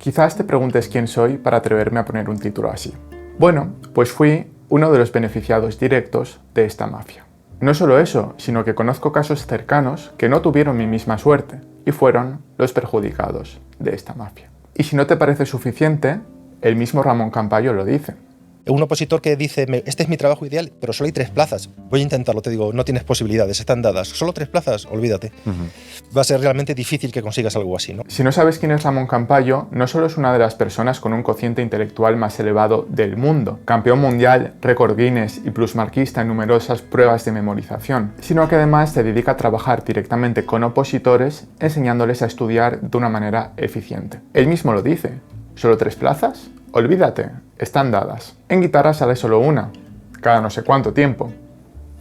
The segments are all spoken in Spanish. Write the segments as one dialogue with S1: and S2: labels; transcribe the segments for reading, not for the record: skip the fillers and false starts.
S1: Quizás te preguntes quién soy para atreverme a poner un título así. Bueno, pues fui uno de los beneficiados directos de esta mafia. No solo eso, sino que conozco casos cercanos que no tuvieron mi misma suerte y fueron los perjudicados de esta mafia. Y si no te parece suficiente, el mismo Ramón Campayo lo dice.
S2: Un opositor que dice, este es mi trabajo ideal, pero solo hay 3 plazas. Voy a intentarlo, te digo, no tienes posibilidades, están dadas. Solo 3 plazas, olvídate. Va a ser realmente difícil que consigas algo así, ¿no?
S1: Si no sabes quién es Ramón Campayo, no solo es una de las personas con un cociente intelectual más elevado del mundo, campeón mundial, récord Guinness y plusmarquista en numerosas pruebas de memorización, sino que además se dedica a trabajar directamente con opositores, enseñándoles a estudiar de una manera eficiente. Él mismo lo dice, ¿solo 3 plazas? Olvídate, están dadas. En guitarra sale solo una, cada no sé cuánto tiempo.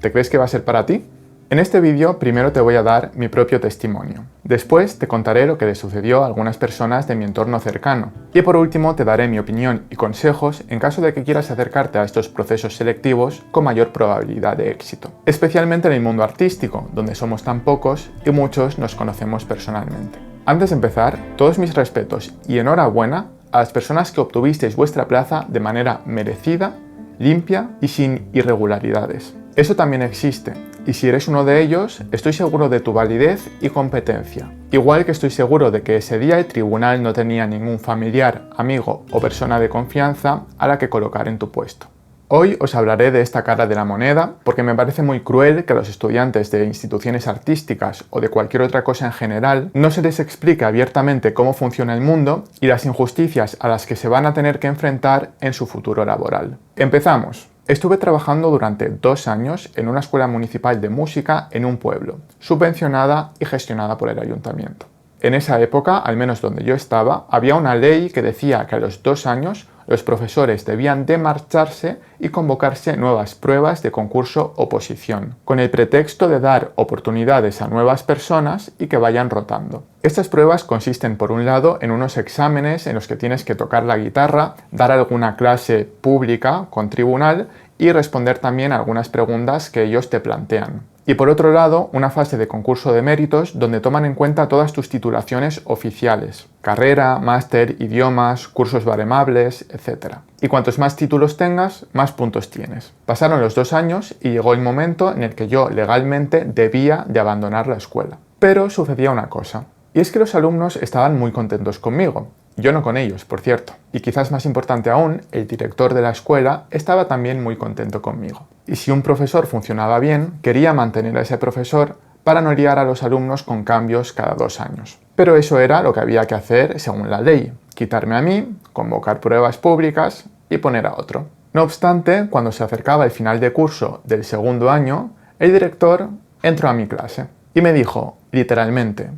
S1: ¿Te crees que va a ser para ti? En este vídeo primero te voy a dar mi propio testimonio. Después te contaré lo que le sucedió a algunas personas de mi entorno cercano. Y por último te daré mi opinión y consejos en caso de que quieras acercarte a estos procesos selectivos con mayor probabilidad de éxito. Especialmente en el mundo artístico, donde somos tan pocos y muchos nos conocemos personalmente. Antes de empezar, todos mis respetos y enhorabuena a las personas que obtuvisteis vuestra plaza de manera merecida, limpia y sin irregularidades. Eso también existe, y si eres uno de ellos, estoy seguro de tu validez y competencia. Igual que estoy seguro de que ese día el tribunal no tenía ningún familiar, amigo o persona de confianza a la que colocar en tu puesto. Hoy os hablaré de esta cara de la moneda porque me parece muy cruel que a los estudiantes de instituciones artísticas o de cualquier otra cosa en general no se les explique abiertamente cómo funciona el mundo y las injusticias a las que se van a tener que enfrentar en su futuro laboral. Empezamos. Estuve trabajando durante 2 años en una escuela municipal de música en un pueblo, subvencionada y gestionada por el ayuntamiento. En esa época, al menos donde yo estaba, había una ley que decía que a los 2 años los profesores debían de marcharse y convocarse nuevas pruebas de concurso oposición, con el pretexto de dar oportunidades a nuevas personas y que vayan rotando. Estas pruebas consisten, por un lado, en unos exámenes en los que tienes que tocar la guitarra, dar alguna clase pública con tribunal y responder también a algunas preguntas que ellos te plantean. Y por otro lado, una fase de concurso de méritos donde toman en cuenta todas tus titulaciones oficiales, carrera, máster, idiomas, cursos baremables, etc. Y cuantos más títulos tengas, más puntos tienes. Pasaron los 2 años y llegó el momento en el que yo legalmente debía de abandonar la escuela. Pero sucedía una cosa, y es que los alumnos estaban muy contentos conmigo. Yo no con ellos, por cierto. Y quizás más importante aún, el director de la escuela estaba también muy contento conmigo. Y si un profesor funcionaba bien, quería mantener a ese profesor para no liar a los alumnos con cambios cada 2 años. Pero eso era lo que había que hacer según la ley. Quitarme a mí, convocar pruebas públicas y poner a otro. No obstante, cuando se acercaba el final de curso del 2.º año, el director entró a mi clase y me dijo, literalmente,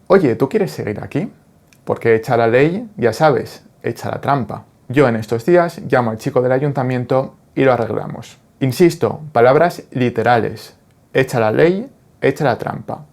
S1: «Oye, ¿tú quieres seguir aquí? Porque hecha la ley, ya sabes, hecha la trampa. Yo en estos días llamo al chico del ayuntamiento y lo arreglamos». Insisto, palabras literales. Hecha la ley, hecha la trampa.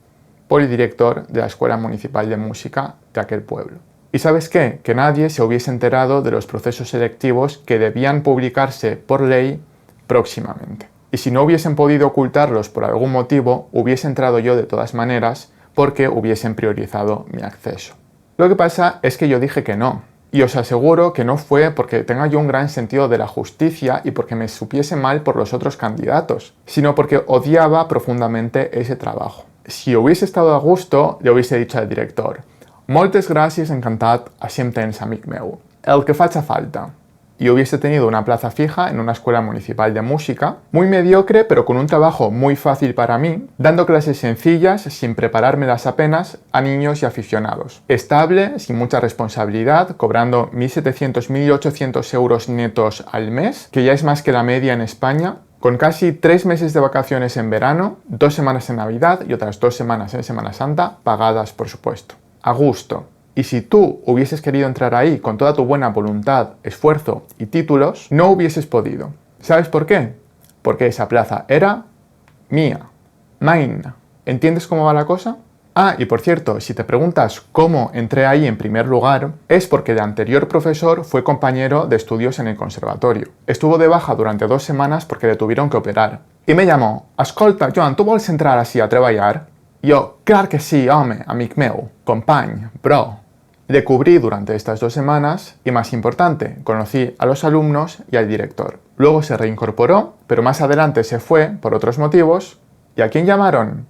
S1: Por el director de la Escuela Municipal de Música de aquel pueblo. ¿Y sabes qué? Que nadie se hubiese enterado de los procesos selectivos que debían publicarse por ley próximamente. Y si no hubiesen podido ocultarlos por algún motivo, hubiese entrado yo de todas maneras porque hubiesen priorizado mi acceso. Lo que pasa es que yo dije que no. Y os aseguro que no fue porque tenga yo un gran sentido de la justicia y porque me supiese mal por los otros candidatos, sino porque odiaba profundamente ese trabajo. Si hubiese estado a gusto, le hubiese dicho al director «Moltes gràcies, encantat, així em tens, amic meu. El que faça falta». Y hubiese tenido una plaza fija en una escuela municipal de música, muy mediocre pero con un trabajo muy fácil para mí, dando clases sencillas, sin preparármelas apenas, a niños y aficionados. Estable, sin mucha responsabilidad, cobrando 1.700, 1.800 euros netos al mes, que ya es más que la media en España, con casi 3 meses de vacaciones en verano, 2 semanas en Navidad y otras 2 semanas en Semana Santa, pagadas por supuesto. A gusto. Y si tú hubieses querido entrar ahí con toda tu buena voluntad, esfuerzo y títulos, no hubieses podido. ¿Sabes por qué? Porque esa plaza era mía. Mine. ¿Entiendes cómo va la cosa? Ah, y por cierto, si te preguntas cómo entré ahí en primer lugar, es porque el anterior profesor fue compañero de estudios en el conservatorio. Estuvo de baja durante 2 semanas porque le tuvieron que operar. Y me llamó, «Escolta, Joan, tu vols entrar així a treballar?» Jo, «Clar que sí, home, amic meu, company, bro». Le cubrí durante estas 2 semanas y, más importante, conocí a los alumnos y al director. Luego se reincorporó, pero más adelante se fue por otros motivos. ¿Y a quién llamaron?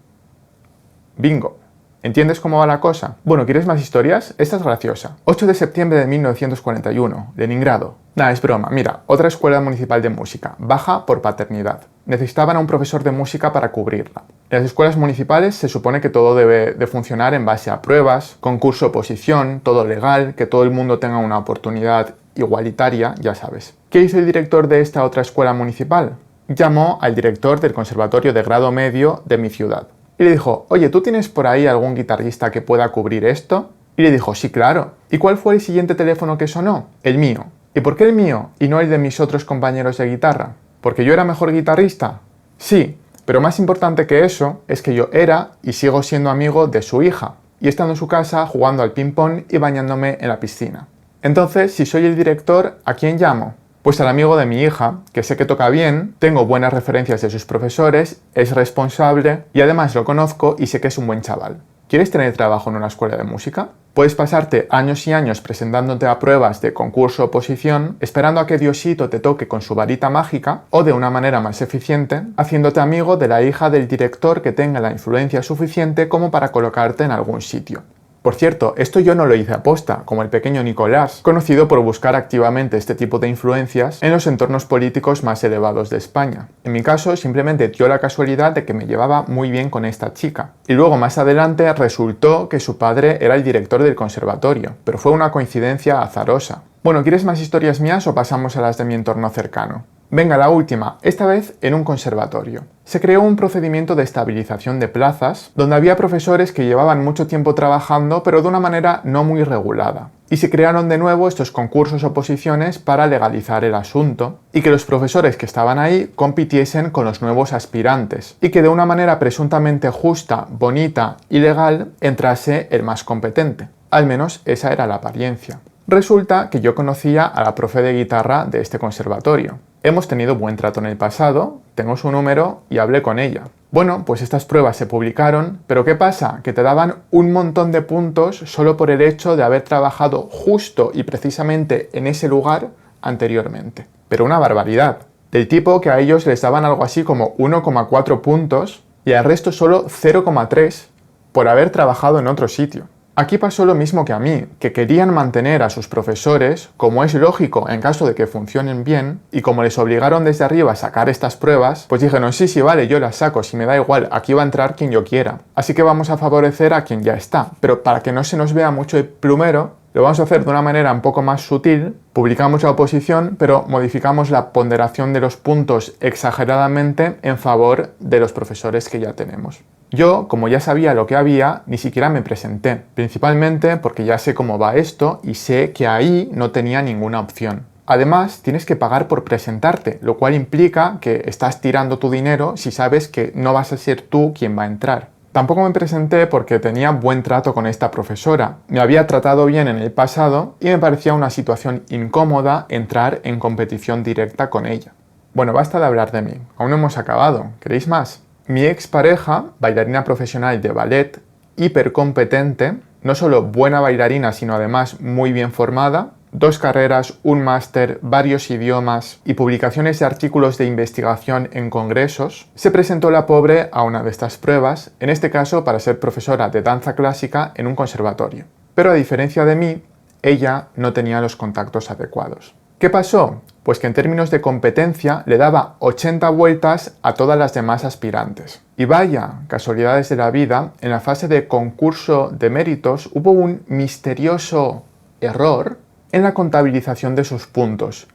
S1: Bingo. ¿Entiendes cómo va la cosa? Bueno, ¿quieres más historias? Esta es graciosa. 8 de septiembre de 1941, Leningrado. Nah, es broma. Mira, otra escuela municipal de música, baja por paternidad. Necesitaban a un profesor de música para cubrirla. En las escuelas municipales se supone que todo debe de funcionar en base a pruebas, concurso, oposición, todo legal, que todo el mundo tenga una oportunidad igualitaria, ya sabes. ¿Qué hizo el director de esta otra escuela municipal? Llamó al director del conservatorio de grado medio de mi ciudad. Y le dijo, oye, ¿tú tienes por ahí algún guitarrista que pueda cubrir esto? Y le dijo, sí, claro. ¿Y cuál fue el siguiente teléfono que sonó? El mío. ¿Y por qué el mío y no el de mis otros compañeros de guitarra? ¿Porque yo era mejor guitarrista? Sí, pero más importante que eso es que yo era y sigo siendo amigo de su hija, y estando en su casa jugando al ping-pong y bañándome en la piscina. Entonces, si soy el director, ¿a quién llamo? Pues al amigo de mi hija, que sé que toca bien, tengo buenas referencias de sus profesores, es responsable y además lo conozco y sé que es un buen chaval. ¿Quieres tener trabajo en una escuela de música? Puedes pasarte años y años presentándote a pruebas de concurso o oposición, esperando a que Diosito te toque con su varita mágica, o de una manera más eficiente, haciéndote amigo de la hija del director que tenga la influencia suficiente como para colocarte en algún sitio. Por cierto, esto yo no lo hice aposta, como el pequeño Nicolás, conocido por buscar activamente este tipo de influencias en los entornos políticos más elevados de España. En mi caso, simplemente dio la casualidad de que me llevaba muy bien con esta chica. Y luego, más adelante, resultó que su padre era el director del conservatorio, pero fue una coincidencia azarosa. Bueno, ¿quieres más historias mías o pasamos a las de mi entorno cercano? Venga, la última, esta vez en un conservatorio. Se creó un procedimiento de estabilización de plazas, donde había profesores que llevaban mucho tiempo trabajando, pero de una manera no muy regulada. Y se crearon de nuevo estos concursos o oposiciones para legalizar el asunto, y que los profesores que estaban ahí compitiesen con los nuevos aspirantes, y que de una manera presuntamente justa, bonita y legal entrase el más competente. Al menos esa era la apariencia. Resulta que yo conocía a la profe de guitarra de este conservatorio. Hemos tenido buen trato en el pasado, tengo su número y hablé con ella. Bueno, pues estas pruebas se publicaron, pero ¿qué pasa? Que te daban un montón de puntos solo por el hecho de haber trabajado justo y precisamente en ese lugar anteriormente. Pero una barbaridad. Del tipo que a ellos les daban algo así como 1,4 puntos y al resto solo 0,3 por haber trabajado en otro sitio. Aquí pasó lo mismo que a mí, que querían mantener a sus profesores, como es lógico en caso de que funcionen bien, y como les obligaron desde arriba a sacar estas pruebas, pues dijeron, sí, vale, yo las saco, si me da igual, aquí va a entrar quien yo quiera. Así que vamos a favorecer a quien ya está, pero para que no se nos vea mucho el plumero, lo vamos a hacer de una manera un poco más sutil, publicamos la oposición, pero modificamos la ponderación de los puntos exageradamente en favor de los profesores que ya tenemos. Yo, como ya sabía lo que había, ni siquiera me presenté, principalmente porque ya sé cómo va esto y sé que ahí no tenía ninguna opción. Además, tienes que pagar por presentarte, lo cual implica que estás tirando tu dinero si sabes que no vas a ser tú quien va a entrar. Tampoco me presenté porque tenía buen trato con esta profesora. Me había tratado bien en el pasado y me parecía una situación incómoda entrar en competición directa con ella. Bueno, basta de hablar de mí. Aún no hemos acabado. ¿Queréis más? Mi expareja, bailarina profesional de ballet, hipercompetente, no solo buena bailarina, sino además muy bien formada, 2 carreras, un máster, varios idiomas y publicaciones de artículos de investigación en congresos, se presentó la pobre a una de estas pruebas, en este caso para ser profesora de danza clásica en un conservatorio. Pero a diferencia de mí, ella no tenía los contactos adecuados. ¿Qué pasó? Pues que en términos de competencia le daba 80 vueltas a todas las demás aspirantes. Y vaya, casualidades de la vida, en la fase de concurso de méritos hubo un misterioso error en la contabilización de sus puntos,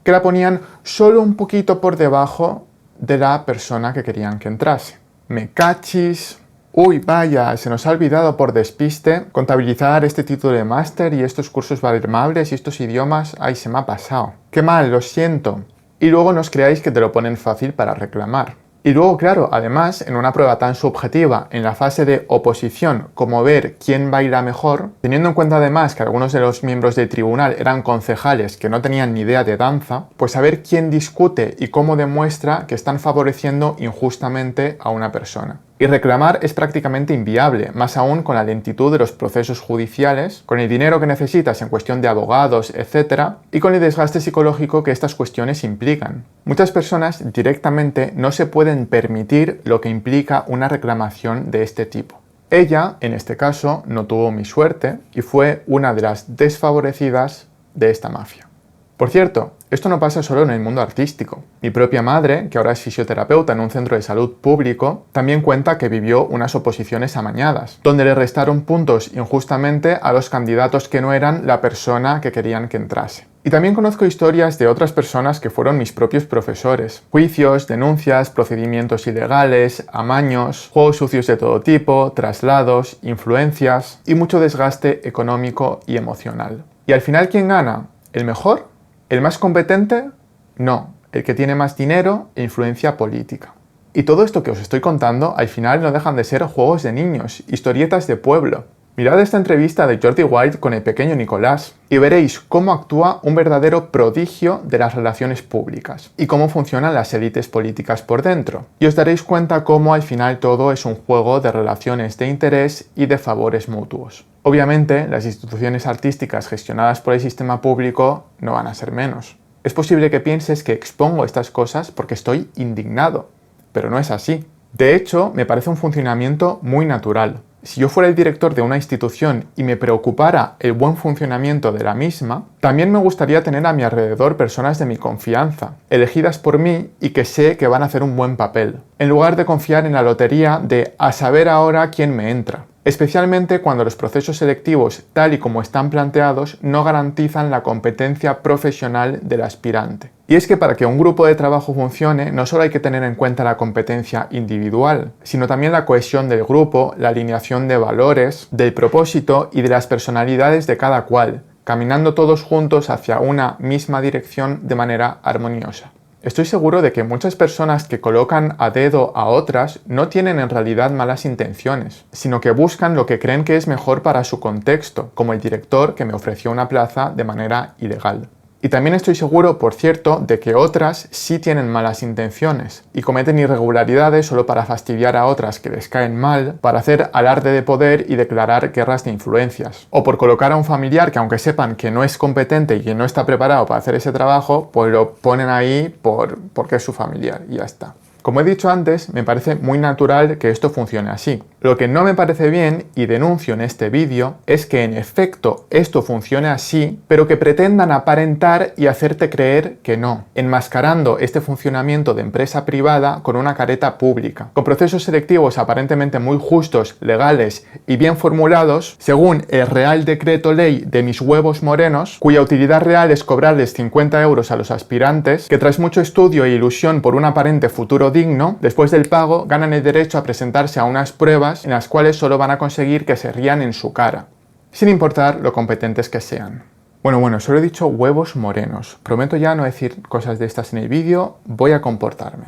S1: que la ponían solo un poquito por debajo de la persona que querían que entrase. Me cachis. Uy, vaya, se nos ha olvidado por despiste contabilizar este título de máster y estos cursos valemables y estos idiomas. Ay, se me ha pasado. Qué mal, lo siento. Y luego no os creáis que te lo ponen fácil para reclamar. Y luego, claro, además, en una prueba tan subjetiva, en la fase de oposición, como ver quién baila mejor, teniendo en cuenta además que algunos de los miembros del tribunal eran concejales que no tenían ni idea de danza, pues saber quién discute y cómo demuestra que están favoreciendo injustamente a una persona. Y reclamar es prácticamente inviable, más aún con la lentitud de los procesos judiciales, con el dinero que necesitas en cuestión de abogados, etc., y con el desgaste psicológico que estas cuestiones implican. Muchas personas directamente no se pueden permitir lo que implica una reclamación de este tipo. Ella, en este caso, no tuvo mi suerte y fue una de las desfavorecidas de esta mafia. Por cierto, esto no pasa solo en el mundo artístico. Mi propia madre, que ahora es fisioterapeuta en un centro de salud público, también cuenta que vivió unas oposiciones amañadas, donde le restaron puntos injustamente a los candidatos que no eran la persona que querían que entrase. Y también conozco historias de otras personas que fueron mis propios profesores. Juicios, denuncias, procedimientos ilegales, amaños, juegos sucios de todo tipo, traslados, influencias y mucho desgaste económico y emocional. ¿Y al final quién gana? ¿El mejor? ¿El más competente? No, el que tiene más dinero e influencia política. Y todo esto que os estoy contando al final no dejan de ser juegos de niños, historietas de pueblo. Mirad esta entrevista de Jordi Wild con el pequeño Nicolás y veréis cómo actúa un verdadero prodigio de las relaciones públicas y cómo funcionan las élites políticas por dentro. Y os daréis cuenta cómo al final todo es un juego de relaciones de interés y de favores mutuos. Obviamente, las instituciones artísticas gestionadas por el sistema público no van a ser menos. Es posible que pienses que expongo estas cosas porque estoy indignado, pero no es así. De hecho, me parece un funcionamiento muy natural. Si yo fuera el director de una institución y me preocupara el buen funcionamiento de la misma, también me gustaría tener a mi alrededor personas de mi confianza, elegidas por mí y que sé que van a hacer un buen papel, en lugar de confiar en la lotería de a saber ahora quién me entra. Especialmente cuando los procesos selectivos, tal y como están planteados, no garantizan la competencia profesional del aspirante. Y es que para que un grupo de trabajo funcione, no solo hay que tener en cuenta la competencia individual, sino también la cohesión del grupo, la alineación de valores, del propósito y de las personalidades de cada cual, caminando todos juntos hacia una misma dirección de manera armoniosa. Estoy seguro de que muchas personas que colocan a dedo a otras no tienen en realidad malas intenciones, sino que buscan lo que creen que es mejor para su contexto, como el director que me ofreció una plaza de manera ilegal. Y también estoy seguro, por cierto, de que otras sí tienen malas intenciones y cometen irregularidades solo para fastidiar a otras que les caen mal, para hacer alarde de poder y declarar guerras de influencias. O por colocar a un familiar que aunque sepan que no es competente y que no está preparado para hacer ese trabajo, pues lo ponen ahí porque es su familiar y ya está. Como he dicho antes, me parece muy natural que esto funcione así. Lo que no me parece bien, y denuncio en este vídeo, es que en efecto esto funcione así, pero que pretendan aparentar y hacerte creer que no, enmascarando este funcionamiento de empresa privada con una careta pública, con procesos selectivos aparentemente muy justos, legales y bien formulados, según el Real Decreto Ley de mis huevos morenos, cuya utilidad real es cobrarles 50 euros a los aspirantes, que tras mucho estudio e ilusión por un aparente futuro digno, después del pago ganan el derecho a presentarse a unas pruebas en las cuales solo van a conseguir que se rían en su cara, sin importar lo competentes que sean. Bueno, solo he dicho huevos morenos. Prometo ya no decir cosas de estas en el vídeo, voy a comportarme.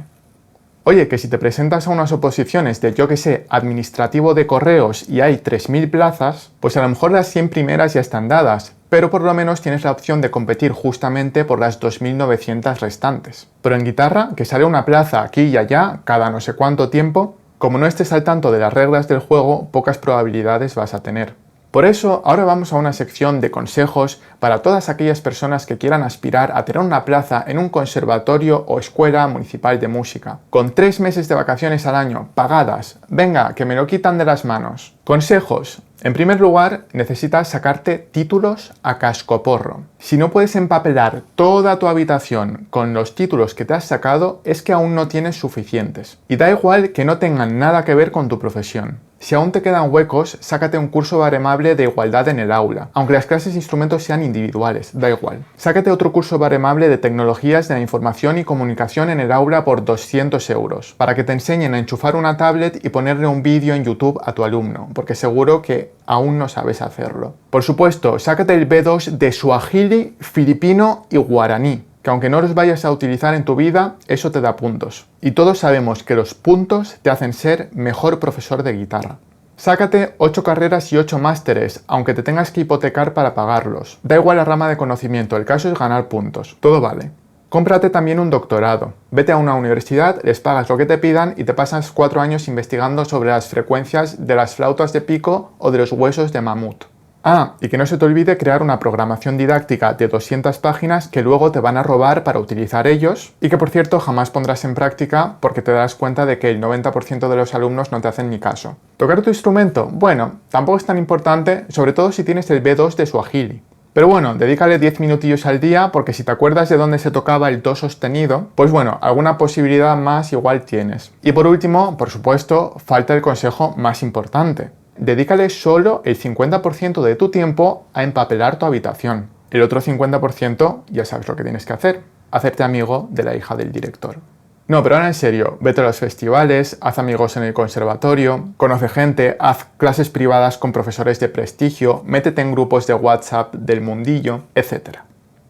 S1: Oye, que si te presentas a unas oposiciones de, yo que sé, administrativo de correos y hay 3000 plazas, pues a lo mejor las 100 primeras ya están dadas, pero por lo menos tienes la opción de competir justamente por las 2900 restantes. Pero en guitarra, que sale una plaza aquí y allá, cada no sé cuánto tiempo, como no estés al tanto de las reglas del juego, pocas probabilidades vas a tener. Por eso, ahora vamos a una sección de consejos para todas aquellas personas que quieran aspirar a tener una plaza en un conservatorio o escuela municipal de música, con 3 meses de vacaciones al año, pagadas. Venga, que me lo quitan de las manos. Consejos. En primer lugar, necesitas sacarte títulos a cascoporro. Si no puedes empapelar toda tu habitación con los títulos que te has sacado, es que aún no tienes suficientes. Y da igual que no tengan nada que ver con tu profesión. Si aún te quedan huecos, sácate un curso baremable de igualdad en el aula, aunque las clases e instrumentos sean individuales, da igual. Sácate otro curso baremable de tecnologías de la información y comunicación en el aula por 200 euros, para que te enseñen a enchufar una tablet y ponerle un vídeo en YouTube a tu alumno, porque seguro que aún no sabes hacerlo. Por supuesto, sácate el B2 de suajili, filipino y guaraní, que aunque no los vayas a utilizar en tu vida, eso te da puntos. Y todos sabemos que los puntos te hacen ser mejor profesor de guitarra. Sácate 8 carreras y 8 másteres, aunque te tengas que hipotecar para pagarlos. Da igual la rama de conocimiento, el caso es ganar puntos. Todo vale. Cómprate también un doctorado. Vete a una universidad, les pagas lo que te pidan y te pasas 4 años investigando sobre las frecuencias de las flautas de pico o de los huesos de mamut. Ah, y que no se te olvide crear una programación didáctica de 200 páginas que luego te van a robar para utilizar ellos y que por cierto jamás pondrás en práctica porque te darás cuenta de que el 90% de los alumnos no te hacen ni caso. ¿Tocar tu instrumento? Bueno, tampoco es tan importante, sobre todo si tienes el B2 de Swahili. Pero bueno, dedícale 10 minutillos al día porque si te acuerdas de dónde se tocaba el do sostenido, pues bueno, alguna posibilidad más igual tienes. Y por último, por supuesto, falta el consejo más importante. Dedícale solo el 50% de tu tiempo a empapelar tu habitación. El otro 50% ya sabes lo que tienes que hacer, hacerte amigo de la hija del director. No, pero ahora en serio, vete a los festivales, haz amigos en el conservatorio, conoce gente, haz clases privadas con profesores de prestigio, métete en grupos de WhatsApp del mundillo, etc.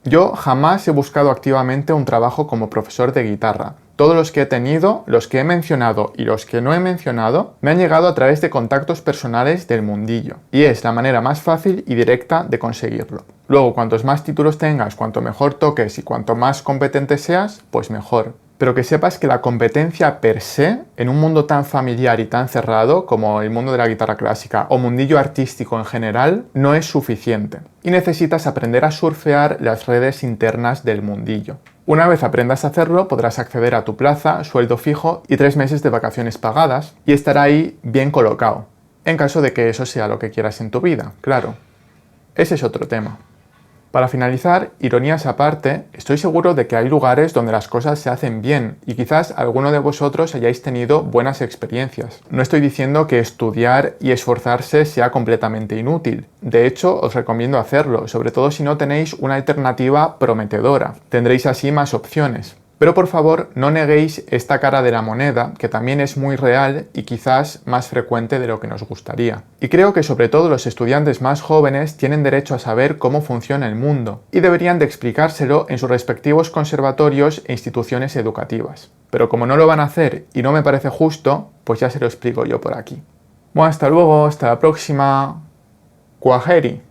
S1: Yo jamás he buscado activamente un trabajo como profesor de guitarra. Todos los que he tenido, los que he mencionado y los que no he mencionado, me han llegado a través de contactos personales del mundillo. Y es la manera más fácil y directa de conseguirlo. Luego, cuantos más títulos tengas, cuanto mejor toques y cuanto más competente seas, pues mejor. Pero que sepas que la competencia per se, en un mundo tan familiar y tan cerrado como el mundo de la guitarra clásica o mundillo artístico en general, no es suficiente. Y necesitas aprender a surfear las redes internas del mundillo. Una vez aprendas a hacerlo, podrás acceder a tu plaza, sueldo fijo y 3 meses de vacaciones pagadas y estar ahí bien colocado. En caso de que eso sea lo que quieras en tu vida, claro. Ese es otro tema. Para finalizar, ironías aparte, estoy seguro de que hay lugares donde las cosas se hacen bien y quizás alguno de vosotros hayáis tenido buenas experiencias. No estoy diciendo que estudiar y esforzarse sea completamente inútil. De hecho, os recomiendo hacerlo, sobre todo si no tenéis una alternativa prometedora. Tendréis así más opciones. Pero por favor, no neguéis esta cara de la moneda, que también es muy real y quizás más frecuente de lo que nos gustaría. Y creo que sobre todo los estudiantes más jóvenes tienen derecho a saber cómo funciona el mundo, y deberían de explicárselo en sus respectivos conservatorios e instituciones educativas. Pero como no lo van a hacer y no me parece justo, pues ya se lo explico yo por aquí. Bueno, hasta luego, hasta la próxima. Kwaheri.